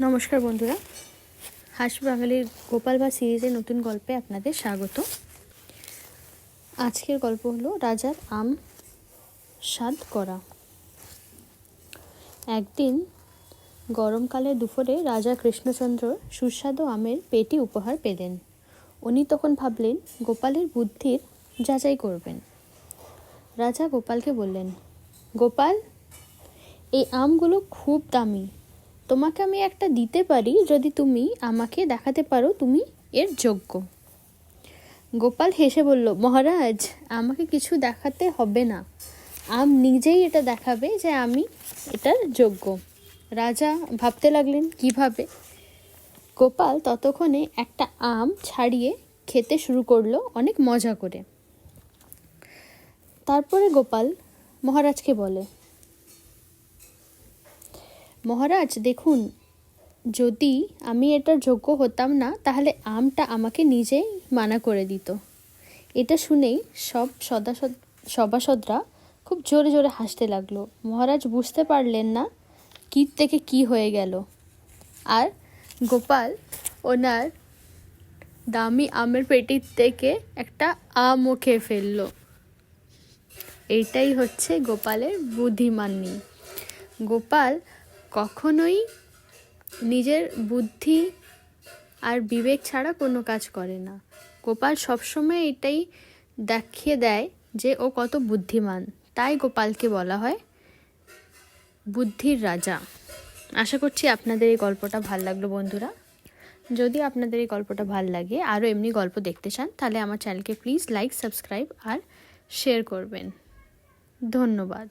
নমস্কার বন্ধুরা, হাসি বাঙালির গোপাল ভাঁড় সিরিজের নতুন গল্পে আপনাদের স্বাগত। আজকের গল্প হলো রাজার আম স্বাদ করা। একদিন গরমকালের দুপুরে রাজা কৃষ্ণচন্দ্র সুস্বাদু আমের পেটি উপহার পেলেন। উনি তখন ভাবলেন গোপালের বুদ্ধির যাচাই করবেন। রাজা গোপালকে বললেন, গোপাল, এই আমগুলো খুব দামি, তোমাকে আমি একটা দিতে পারি যদি তুমি আমাকে দেখাতে পারো তুমি এর যোগ্য। গোপাল হেসে বলল, মহারাজ, আমাকে কিছু দেখাতে হবে না, আম নিজেই এটা দেখাবে যে আমি এটার যোগ্য। রাজা ভাবতে লাগলেন কিভাবে। গোপাল ততক্ষণে একটা আম ছাড়িয়ে খেতে শুরু করলো অনেক মজা করে। তারপরে গোপাল মহারাজকে বলে, মহারাজ দেখুন, যদি আমি এটার যোগ্য হতাম না তাহলে আমটা আমাকে নিজেই মানা করে দিত। এটা শুনেই সব সভাসদরা খুব জোরে জোরে হাসতে লাগলো। মহারাজ বুঝতে পারলেন না কী থেকে কী হয়ে গেল, আর গোপাল ওনার দামি আমের পেটির থেকে একটা আমও খেয়ে ফেললো। এইটাই হচ্ছে গোপালের বুদ্ধিমানী। গোপাল কখনোই নিজের বুদ্ধি আর বিবেক ছাড়া কোনো কাজ করে না। গোপাল সবসময় এটাই দেখিয়ে দেয় যে ও কত বুদ্ধিমান, তাই গোপালকে বলা হয় বুদ্ধির রাজা। আশা করছি আপনাদের এই গল্পটা ভাল লাগলো বন্ধুরা। যদি আপনাদের এই গল্পটা ভাল লাগে, আরও এমনি গল্প দেখতে চান, তাহলে আমার চ্যানেলকে প্লিজ লাইক, সাবস্ক্রাইব আর শেয়ার করবেন। ধন্যবাদ।